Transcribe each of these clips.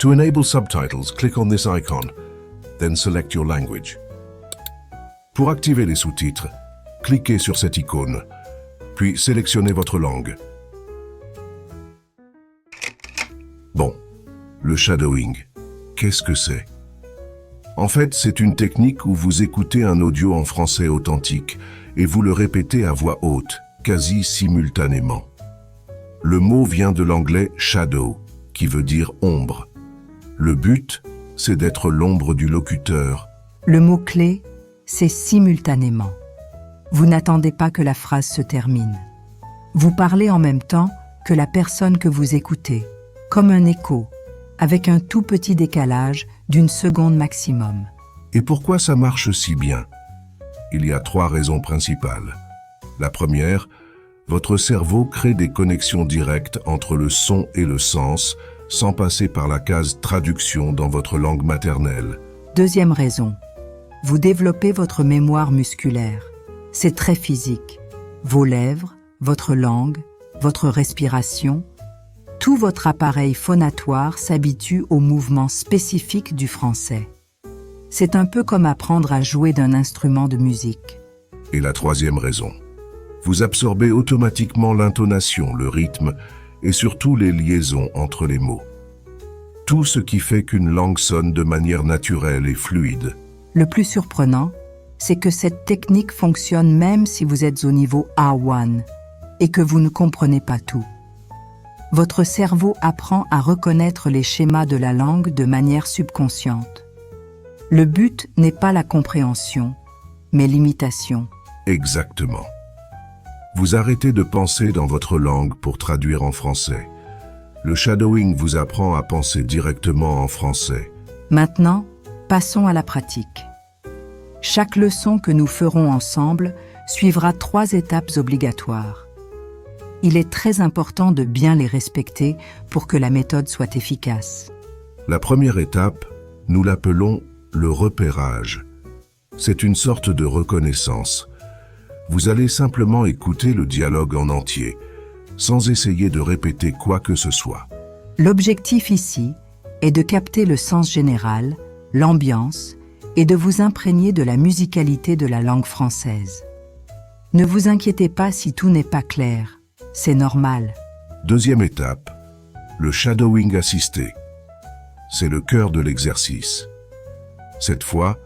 To enable subtitles, click on this icon, then select your language. Pour activer les sous-titres, cliquez sur cette icône, puis sélectionnez votre langue. Bon, le shadowing, qu'est-ce que c'est? En fait, c'est une technique où vous écoutez un audio en français authentique et vous le répétez à voix haute, quasi simultanément. Le mot vient de l'anglais « shadow », qui veut dire « ombre ». Le but, c'est d'être l'ombre du locuteur. Le mot-clé, c'est simultanément. Vous n'attendez pas que la phrase se termine. Vous parlez en même temps que la personne que vous écoutez, comme un écho, avec un tout petit décalage d'1 seconde maximum. Et pourquoi ça marche si bien? Il y a 3 raisons principales. La première, votre cerveau crée des connexions directes entre le son et le sens, sans passer par la case traduction dans votre langue maternelle. Deuxième raison, vous développez votre mémoire musculaire. C'est très physique. Vos lèvres, votre langue, votre respiration, tout votre appareil phonatoire s'habitue aux mouvements spécifiques du français. C'est un peu comme apprendre à jouer d'un instrument de musique. Et la troisième raison, vous absorbez automatiquement l'intonation, le rythme et surtout les liaisons entre les mots. Tout ce qui fait qu'une langue sonne de manière naturelle et fluide. Le plus surprenant, c'est que cette technique fonctionne même si vous êtes au niveau A1 et que vous ne comprenez pas tout. Votre cerveau apprend à reconnaître les schémas de la langue de manière subconsciente. Le but n'est pas la compréhension, mais l'imitation. Exactement. Vous arrêtez de penser dans votre langue pour traduire en français. Le shadowing vous apprend à penser directement en français. Maintenant, passons à la pratique. Chaque leçon que nous ferons ensemble suivra 3 étapes obligatoires. Il est très important de bien les respecter pour que la méthode soit efficace. La première étape, nous l'appelons le repérage. C'est une sorte de reconnaissance. Vous allez simplement écouter le dialogue en entier, sans essayer de répéter quoi que ce soit. L'objectif ici est de capter le sens général, l'ambiance, et de vous imprégner de la musicalité de la langue française. Ne vous inquiétez pas si tout n'est pas clair, c'est normal. Deuxième étape, le shadowing assisté. C'est le cœur de l'exercice. Cette fois,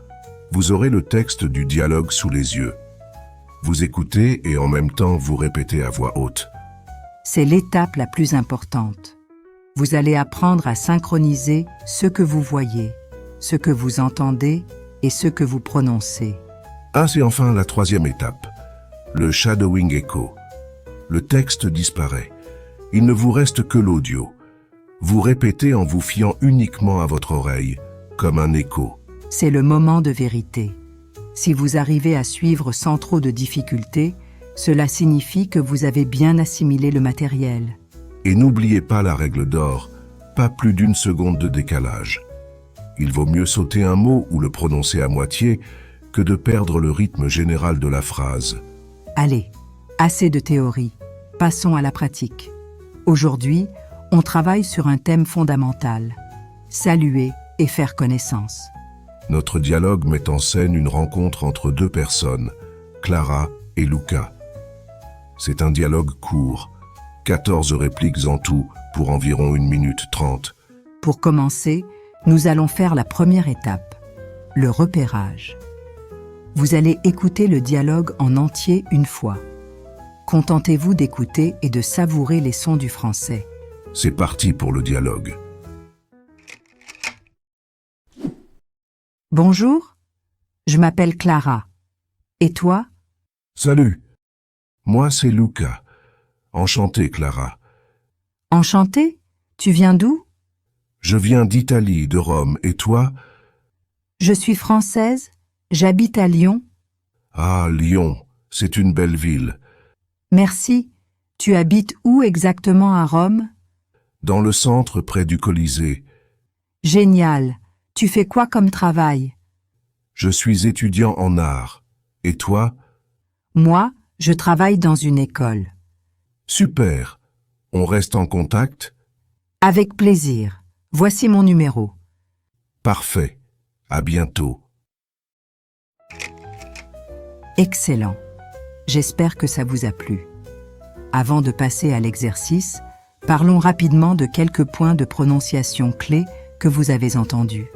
vous aurez le texte du dialogue sous les yeux. Vous écoutez et en même temps vous répétez à voix haute. C'est l'étape la plus importante. Vous allez apprendre à synchroniser ce que vous voyez, ce que vous entendez et ce que vous prononcez. C'est enfin la troisième étape, le shadowing echo. Le texte disparaît. Il ne vous reste que l'audio. Vous répétez en vous fiant uniquement à votre oreille, comme un écho. C'est le moment de vérité. Si vous arrivez à suivre sans trop de difficultés, cela signifie que vous avez bien assimilé le matériel. Et n'oubliez pas la règle d'or, pas plus d'1 seconde de décalage. Il vaut mieux sauter un mot ou le prononcer à moitié que de perdre le rythme général de la phrase. Allez, assez de théorie. Passons à la pratique. Aujourd'hui, on travaille sur un thème fondamental. Saluer et faire connaissance. Notre dialogue met en scène une rencontre entre 2 personnes, Clara et Luca. C'est un dialogue court, 14 répliques en tout pour environ 1 minute 30. Pour commencer, nous allons faire la première étape, le repérage. Vous allez écouter le dialogue en entier une fois. Contentez-vous d'écouter et de savourer les sons du français. C'est parti pour le dialogue. Bonjour, je m'appelle Clara. Et toi? Salut, moi c'est Luca. Enchanté, Clara. Enchanté? Tu viens d'où? Je viens d'Italie, de Rome, et toi? Je suis française, j'habite à Lyon. Ah, Lyon, c'est une belle ville. Merci. Tu habites où exactement à Rome? Dans le centre, près du Colisée. Génial. Tu fais quoi comme travail? Je suis étudiant en art. Et toi? Moi, je travaille dans une école. Super. On reste en contact? Avec plaisir. Voici mon numéro. Parfait. À bientôt. Excellent. J'espère que ça vous a plu. Avant de passer à l'exercice, parlons rapidement de quelques points de prononciation clés que vous avez entendus.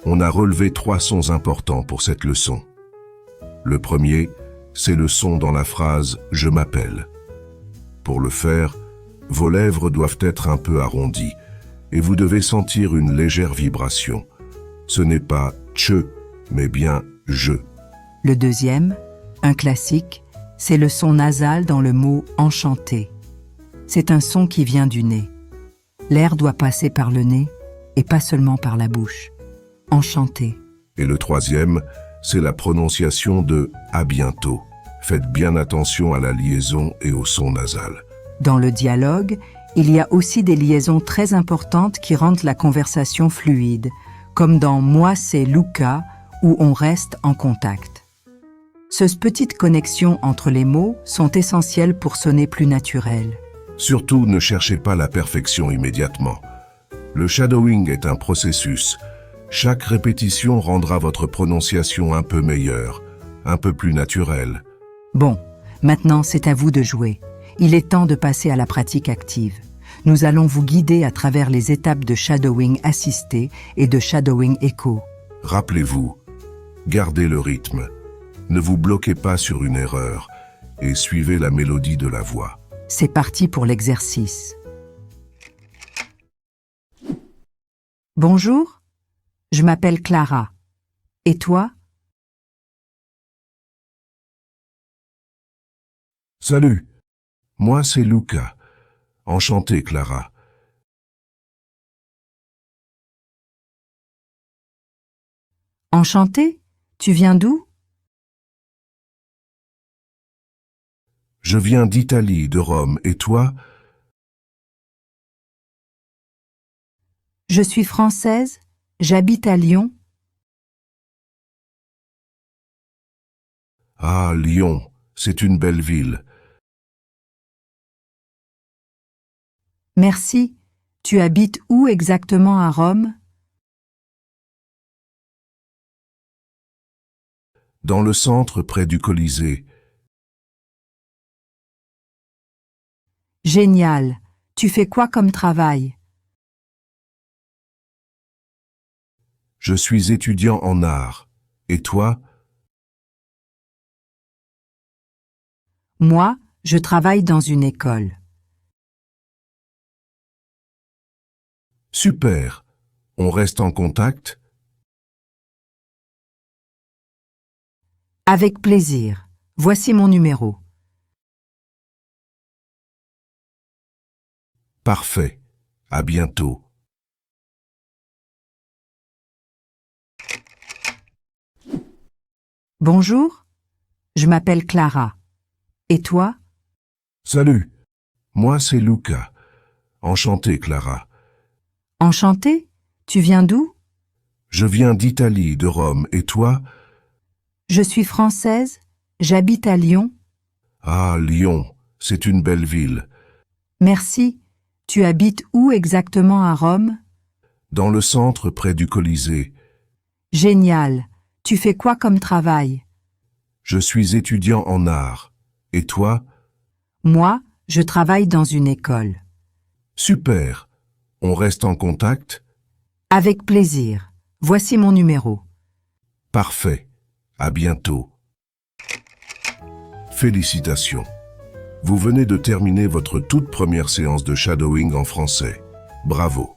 On a relevé 3 sons importants pour cette leçon. Le premier, c'est le son dans la phrase « je m'appelle ». Pour le faire, vos lèvres doivent être un peu arrondies et vous devez sentir une légère vibration. Ce n'est pas « tche », mais bien « je ». Le deuxième, un classique, c'est le son nasal dans le mot « enchanté ». C'est un son qui vient du nez. L'air doit passer par le nez et pas seulement par la bouche. Enchanté. Et le troisième, c'est la prononciation de « à bientôt ». Faites bien attention à la liaison et au son nasal. Dans le dialogue, il y a aussi des liaisons très importantes qui rendent la conversation fluide, comme dans « moi c'est Luca » où on reste en contact. Ces petites connexions entre les mots sont essentielles pour sonner plus naturel. Surtout, ne cherchez pas la perfection immédiatement. Le shadowing est un processus. Chaque répétition rendra votre prononciation un peu meilleure, un peu plus naturelle. Bon, maintenant c'est à vous de jouer. Il est temps de passer à la pratique active. Nous allons vous guider à travers les étapes de shadowing assisté et de shadowing écho. Rappelez-vous, gardez le rythme. Ne vous bloquez pas sur une erreur et suivez la mélodie de la voix. C'est parti pour l'exercice. Bonjour, je m'appelle Clara. Et toi? Salut, moi c'est Luca. Enchanté, Clara. Enchanté? Tu viens d'où? Je viens d'Italie, de Rome, et toi? Je suis française, j'habite à Lyon. Ah, Lyon, c'est une belle ville. Merci. Tu habites où exactement à Rome? Dans le centre, près du Colisée. Génial. Tu fais quoi comme travail? Je suis étudiant en art. Et toi? Moi, je travaille dans une école. Super. On reste en contact? Avec plaisir. Voici mon numéro. Parfait. À bientôt. Bonjour, je m'appelle Clara. Et toi? Salut. Moi c'est Luca. Enchanté, Clara. Enchanté? Tu viens d'où? Je viens d'Italie, de Rome, et toi? Je suis française, j'habite à Lyon. Ah, Lyon, c'est une belle ville. Merci. Tu habites où exactement à Rome? Dans le centre, près du Colisée. Génial. Tu fais quoi comme travail? Je suis étudiant en art. Et toi? Moi, je travaille dans une école. Super. On reste en contact? Avec plaisir. Voici mon numéro. Parfait. À bientôt. Félicitations. Vous venez de terminer votre toute première séance de shadowing en français. Bravo.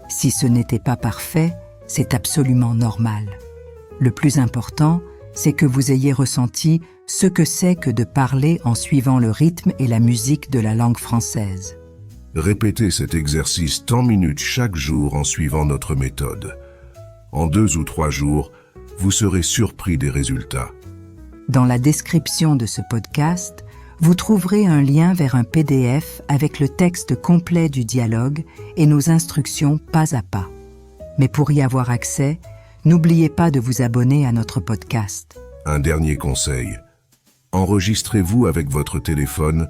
Si ce n'était pas parfait, c'est absolument normal. Le plus important, c'est que vous ayez ressenti ce que c'est que de parler en suivant le rythme et la musique de la langue française. Répétez cet exercice tant minutes chaque jour en suivant notre méthode. En 2 ou 3 jours, vous serez surpris des résultats. Dans la description de ce podcast, vous trouverez un lien vers un PDF avec le texte complet du dialogue et nos instructions pas à pas. Mais pour y avoir accès, n'oubliez pas de vous abonner à notre podcast. Un dernier conseil. Enregistrez-vous avec votre téléphone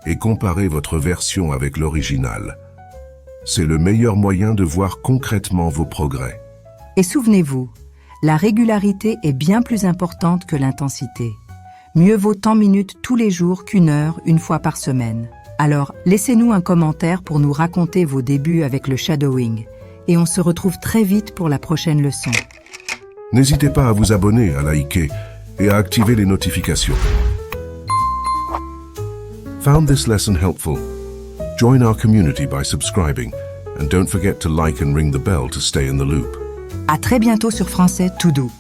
et comparez votre version avec l'original. C'est le meilleur moyen de voir concrètement vos progrès. Et souvenez-vous, la régularité est bien plus importante que l'intensité. Mieux vaut tant minutes tous les jours qu'une heure, une fois par semaine. Alors, laissez-nous un commentaire pour nous raconter vos débuts avec le shadowing. Et on se retrouve très vite pour la prochaine leçon. N'hésitez pas à vous abonner, à liker et à activer les notifications. Found this lesson helpful? Join our community by subscribing and don't forget to like and ring the bell to stay in the loop. À très bientôt sur Français Tout Doux.